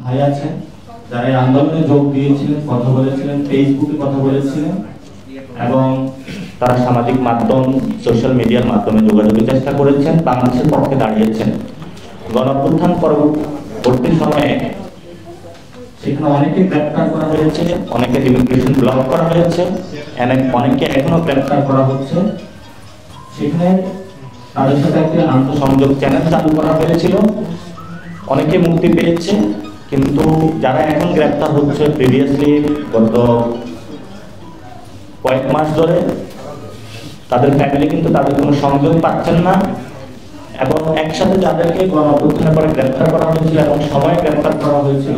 ভাই আছেন যারা এই আন্দোলনে যোগ দিয়েছিলেন, কথা বলেছিলেন, ফেসবুকে কথা বলেছিলেন এবং তারা সামাজিক মাধ্যম, সোশ্যাল মিডিয়ার মাধ্যমে যোগাযোগের চেষ্টা করেছেন, বাংলাদেশের পক্ষে দাঁড়িয়েছেন। গণঅভ্যুত্থান পরবর্তী সময়ে সেখানে অনেকে গ্রেপ্তার করা হয়েছে, অনেকে ইমিগ্রেশন ব্লক করা হয়েছে, অনেকে এখনো গ্রেপ্তার করা হচ্ছে। সেখানে তাদের সাথে একটি আন্তঃসংযোগ চ্যানেল চালু করা হয়েছিল, অনেকে মুক্তি পেয়েছে। কিন্তু যারা এখন গ্রেপ্তার হচ্ছে, প্রিভিয়াসলি গত কয়েক মাস ধরে তাদের ফ্যামিলি কিন্তু তাদের কোনো সংযোগ পাচ্ছেন না, এবং একসাথে যাদেরকে গণঅভ্যুত্থানের পরে গ্রেপ্তার করা হয়েছিল এবং সময় গ্রেপ্তার করা হয়েছিল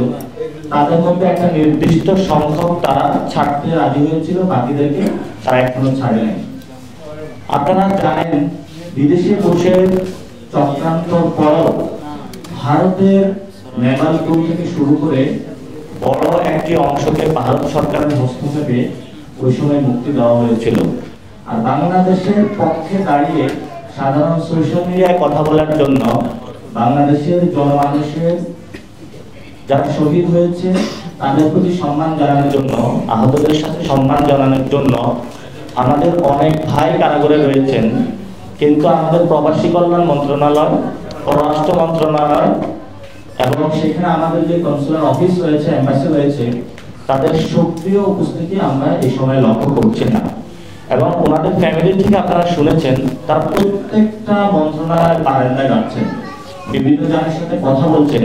তাদের মধ্যে একটা নির্দিষ্ট সংখ্যক তারা ছাড়তে রাজি হয়েছিল, বাকিদেরকে তারা এখনো ছাড়ে নাই। আপনারা জানেন বিদেশে বসে চক্রান্ত পর ভারতের নেভালপুর থেকে শুরু করে বড় একটি অংশকে ভারত সরকারের হস্তক্ষেপে ওই সময় মুক্তি দেওয়া হয়েছিল। আর বাংলাদেশের পক্ষে দাঁড়িয়ে সাধারণ সোশ্যাল মিডিয়ায় কথা বলার জন্য, বাংলাদেশের জনমানুষের যারা শহীদ হয়েছে তাদের প্রতি সম্মান জানানোর জন্য, আহতদের সাথে সম্মান জানানোর জন্য আমাদের অনেক ভাই কারাগারে রয়েছেন। কিন্তু আমাদের প্রবাসী কল্যাণ মন্ত্রণালয়, পররাষ্ট্র মন্ত্রণালয় এবং সেখানে আমাদের যে কনসুলার অফিস রয়েছে, এম্বাসি রয়েছে, তাদের সক্রিয় উপস্থিতি আমরা এই সময় লক্ষ্য করছি না। এবং ওনাদের ফ্যামিলি থেকে আপনারা শুনেছেন তারা প্রত্যেকটা মন্ত্রণালয়ের বারান্দায় যাচ্ছেন, বিভিন্ন জনের সাথে কথা বলছেন।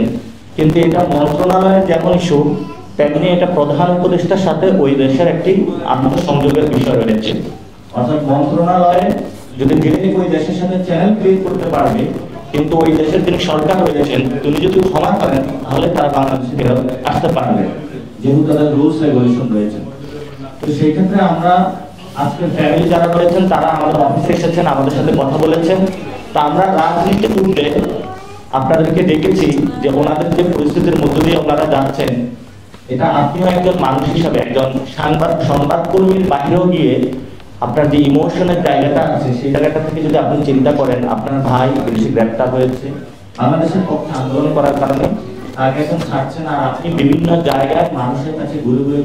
কিন্তু এটা মন্ত্রণালয়ের যেমন ইস্যু, তেমনি এটা প্রধান উপদেষ্টার সাথে ওই দেশের একটি আন্তঃসংযোগের বিষয় রয়েছে। অর্থাৎ মন্ত্রণালয়ে যদি ডিরেক্ট ওই দেশের সাথে চ্যানেল ক্রিয়েট করতে পারবে, কিন্তু ওই দেশের যিনি সরকার রয়েছেন তিনি যদি ক্ষমা করেন তাহলে তারা বাংলাদেশে ফেরত আসতে পারবে, যেহেতু তাদের রুলস রেগুলেশন রয়েছে। তো সেই ক্ষেত্রে আমরা আজকে ফ্যামিলি যারা রয়েছেন তারা আমাদের অফিসে এসেছেন, আমাদের সাথে কথা বলেছেন। তা আমরা রাজনীতির উদ্দে আপনাদেরকে ডেকেছি যে ওনাদের যে পরিস্থিতির মধ্য দিয়ে ওনারা যাচ্ছেন, এটা আপনিও একজন মানুষ হিসাবে, একজন সংবাদকর্মীর বাইরেও গিয়ে আপনার যে ইমোশনের জায়গাটা আছে সেই জায়গাটা থেকে যদি আপনি চিন্তা করেন, আপনার ভাই বেশি গ্রেপ্তার হয়েছে বাংলাদেশের পক্ষে আন্দোলন করার কারণে, তাকে এখন ছাড়ছেন, আর আপনি বিভিন্ন জায়গায় মানুষের কাছে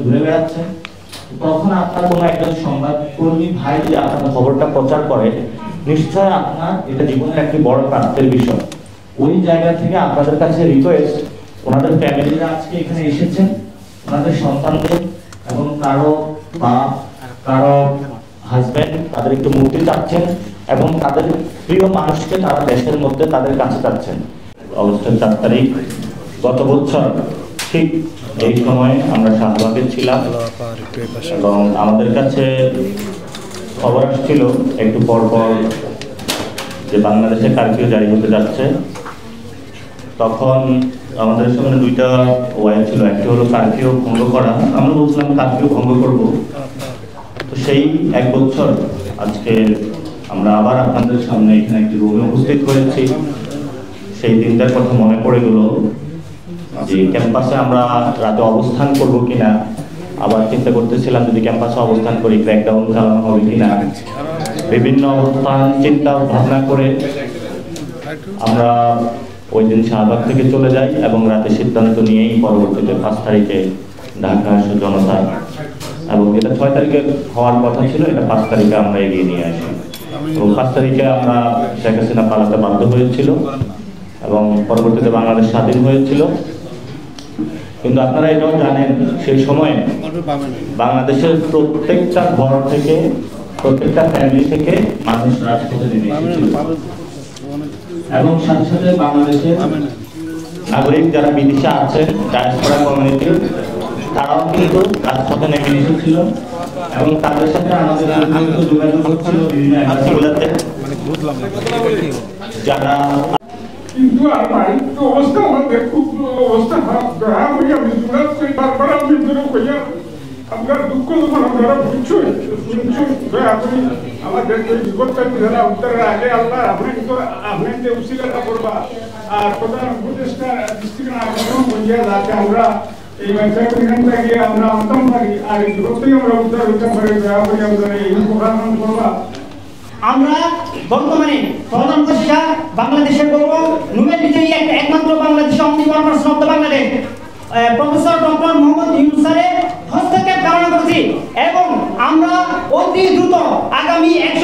ঘুরে বেড়াচ্ছেন, তখন আপনার কোনো একজন সংবাদকর্মী ভাই যদি আপনার খবরটা প্রচার করে, নিশ্চয় আপনার এটা জীবনের একটি বড় প্রাপ্তির বিষয়। ওই জায়গা থেকে আপনাদের কাছে রিকোয়েস্ট, ওনাদের ফ্যামিলিরা আজকে এখানে এসেছেন, ওনাদের সন্তানদের এবং কারো বাপ, কারো হাজবেন্ড তাদের একটু মুক্তি চাচ্ছেন এবং তাদের প্রিয় মানুষকে তারা দেশের মধ্যে তাদের কাছে চাচ্ছেন। অগস্টের 4 তারিখ গত বছর ঠিক এই সময় আমরা শাহবাগে ছিলাম এবং আমাদের কাছে খবর আসছিল একটু পর পর যে বাংলাদেশে কারফিউ জারি হতে যাচ্ছে। তখন আমাদের সামনে দুইটা ওয়াই ছিল, একটি হলো কারফিউ ভঙ্গ করা, আমরা বলছিলাম কারফিউ ভঙ্গ করব। তো সেই 1 বছর আজকে আমরা আবার আপনাদের সামনে এখানে একটি রুমে উপস্থিত হয়েছি। সেই দিনটার কথা মনে পড়ে গেল যে ক্যাম্পাসে আমরা রাতে অবস্থান করব কিনা, আবার চিন্তা করতেছিলাম যদি ক্যাম্পাসে অবস্থান করি ক্র্যাকডাউন চালানো হবে কিনা। বিভিন্ন অবস্থান চিন্তা ভাবনা করে আমরা ওই দিন শাহবাগ থেকে চলে যাই এবং রাতে সিদ্ধান্ত নিয়েই পরবর্তীতে 5 তারিখে ঢাকা আসে জনতা, এবং এটা 6 তারিখে হওয়ার কথা ছিল, এটা 5 তারিখে আমরা এগিয়ে নিয়ে আসি। এবং 5 তারিখে আমরা শেখ হাসিনা পালাতে বাধ্য হয়েছিল এবং পরবর্তীতে বাংলাদেশ স্বাধীন হয়েছিল। কিন্তু আপনারা এটাও জানেন সেই সময়ে বাংলাদেশের প্রত্যেকটা ঘর থেকে, প্রত্যেকটা ফ্যামিলি থেকে মানুষ রাজপথে নেমে এসেছিল এবং সাথে সাথে বাংলাদেশের নাগরিক যারা বিদেশে আছেন, ডায়াসপোরা কমিউনিটি, তারাও কিন্তু রাজপথে নেমে এসেছিল এবং তাদের সাথে আমাদের যোগাযোগ হচ্ছিল বিভিন্ন এলাকাগুলোতে, যারা কিন্তু আমার তো অবস্থা আমাদের খুব অবস্থা খারাপ হয়ে আমি জুড়াত করি, বারবার আমি ধরে কইয়া আপনার দুঃখ যখন আপনারা শুনছেন দয়া করে আমাদের যে বিপদটা যারা উত্তরের আগে আল্লাহ আপনি যে উসিলাটা করবা, আর প্রধান উপদেষ্টা ডিস্ট্রিক্ট আগমন করিয়া যাতে আমরা এই ব্যবসায়ীখানটা গিয়ে আমরা অন্তম থাকি, আর এই বিপদটাই আমরা উদ্ধার হইতে পারি, দয়া করে আমরা এই প্রকাশ করবা। আমরা বর্তমানে প্রধান উপদেষ্টা বাংলাদেশের গৌরব নোবেল বিজয়ী একমাত্র বাংলাদেশের অমনি person of the Bangladesh professor doctor Mohammad Yunus স্যারের হস্তক্ষেপ কামনা করছি এবং আমরা অতি দ্রুত আগামী এক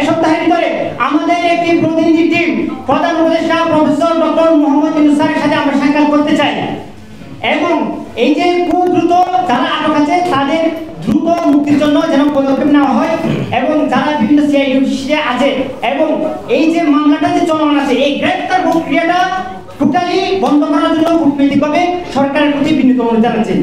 সপ্তাহের ভিতরে আমাদের একটি প্রতিনিধি টিম প্রধান উপদেষ্টা প্রফেসর ডক্টর মোহাম্মদ ইউনূস স্যারের সাথে আমরা সাক্ষাৎ করতে চাই এবং এই যে খুব দ্রুত যারা আটক আছে তাদের দ্রুত মুক্তির জন্য যেন পদক্ষেপ নেওয়া হয় এবং যারা বিভিন্ন সিআইডি আছে এবং এই যে মামলাটা যে চলমান আছে এই গ্রেফতার প্রক্রিয়াটা টোটালি বন্ধ করার জন্য কূটনৈতিকভাবে সরকারের প্রতি বিনীত অনুরোধ জানাচ্ছি।